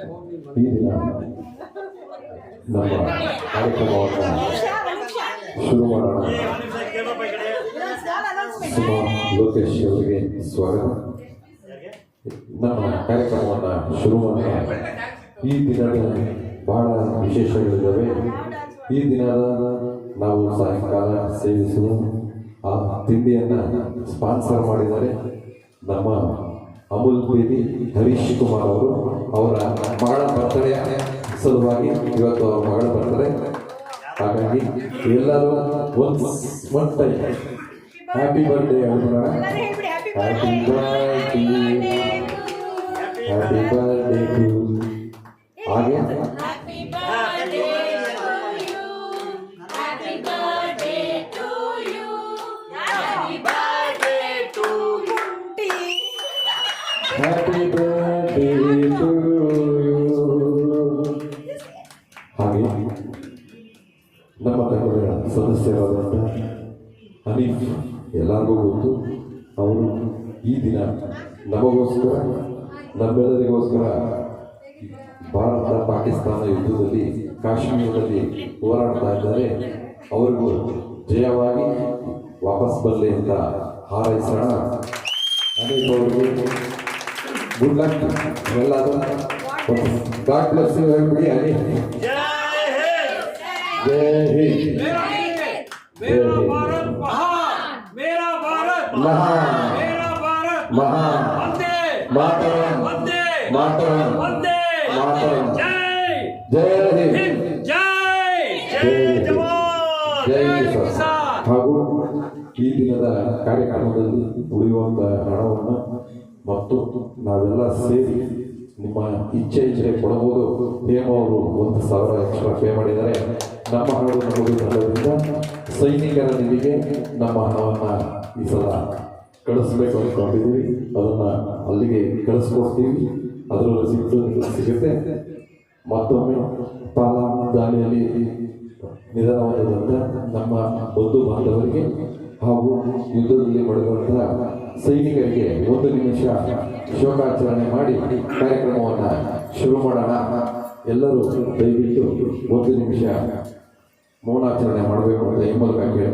ಈ ದಿನ ನಮ್ಮ ಕಾರ್ಯಕ್ರಮವನ್ನು ಶುರು ಮಾಡೋಣ. ಸುಮಾ ಲೋಕೇಶ್ ಅವರಿಗೆ ಸ್ವಾಗತ. ನಮ್ಮ ಕಾರ್ಯಕ್ರಮವನ್ನು ಶುರು ಮಾಡೋಣ. ಈ ದಿನದ ಬಹಳ ವಿಶೇಷಗಳಿದ್ದಾವೆ. ಈ ದಿನದ ನಾವು ಸಾಯಂಕಾಲ ಸೇವಿಸುವ ಆ ತಿಂಡಿಯನ್ನು ಸ್ಪಾನ್ಸರ್ ಮಾಡಿದ್ದಾರೆ ನಮ್ಮ ಅಮೂಲ್ ಬೇದಿ ಹರೀಶ್ ಕುಮಾರ್ ಅವರು. ಅವರ ಮಗಳ ಬರ್ತಡೇ ಸಲುವಾಗಿ ಇವತ್ತು ಅವರ ಮಗಳ ಬರ್ತಡೇ. ಹಾಗಾಗಿ ಎಲ್ಲರೂ ಒನ್ ಟೈಮ್ ಹ್ಯಾಪಿ ಬರ್ಡೇ ಹೇಳೋಣ. ಹ್ಯಾಪಿ ಬರ್ಡೇ ಟು ಹಾಗೆ Happy birthday to you. ಹಾಗೆ ನಮ್ಮ ತಂಡದ ಸದಸ್ಯರಾದಂಥ ಹನೀಫ್ ಎಲ್ಲರಿಗೂ ಗೊತ್ತು. ಅವರು ಈ ದಿನ ನಮಗೋಸ್ಕರ ನಮ್ಮೆಲ್ಲರಿಗೋಸ್ಕರ ಭಾರತ ಪಾಕಿಸ್ತಾನ ಯುದ್ಧದಲ್ಲಿ ಕಾಶ್ಮೀರದಲ್ಲಿ ಹೋರಾಡ್ತಾ ಇದ್ದಾರೆ. ಅವರಿಗೂ ಜಯವಾಗಿ ವಾಪಸ್ ಬರಲಿ ಅಂತ ಹಾರೈಸೋಣ. ಅನೇಕವ್ರಿಗೆ ಗುಡ್ ಲಕ್ ಎಲ್ಲರೂ. God bless you everybody. Jai Hind. मेरा भारत महान, मेरा भारत महान, मेरा भारत महान. वंदे मातरम, वंदे मातरम, वंदे मातरम. जय जय हिंद, ಹಿಂದ್. जय जय जवान, ಜೈ जय ಕಿಸಾನ್. किसान. ಹಾಗೂ ಈ ದಿನದ ಕಾರ್ಯಕ್ರಮದಲ್ಲಿ ಉಳಿಯುವಂಥ ಹಣವನ್ನು ಮತ್ತು ನಾವೆಲ್ಲ ಸೇರಿ ನಿಮ್ಮ ಇಚ್ಛೆ ಕೊಡಬಹುದು. ಹೇಮ ಅವರು 1,000 ಎಕ್ಸ್ಟ್ರಾ ಪೇ ಮಾಡಿದ್ದಾರೆ. ನಮ್ಮ ಹಾಡು ನಮಗೆ ತಂಡದಿಂದ ಸೈನಿಕರ ನಿಧಿಗೆ ನಮ್ಮ ಹಣವನ್ನು ಈ ಸಲ ಕಳಿಸ್ಬೇಕು ಅಂದ್ಕೊಂಡಿದ್ದೀವಿ. ಅದನ್ನು ಅಲ್ಲಿಗೆ ಕಳಿಸ್ಕೊಡ್ತೀವಿ. ಅದರ ರಸೀದು ಸಿಗುತ್ತೆ. ಮತ್ತೊಮ್ಮೆ ಪಾಲಾಮ್ ದಾಳಿಯಲ್ಲಿ ನಿಧನವಾದಂಥ ನಮ್ಮ ಬಂಧು ಬಾಂಧವರಿಗೆ ಹಾಗೂ ಯುದ್ಧದಲ್ಲಿ ಮಡಿದಂತಹ ಸೈನಿಕರಿಗೆ 1 ನಿಮಿಷ ಶೋಕಾಚರಣೆ ಮಾಡಿ ಕಾರ್ಯಕ್ರಮವನ್ನು ಶುರು ಮಾಡೋಣ. ಎಲ್ಲರೂ ದಯವಿಟ್ಟು 1 ನಿಮಿಷ ಮೌನಾಚರಣೆ ಮಾಡಬೇಕು ಅಂತ ಈ ಮೂಲಕ ಕೇಳಿ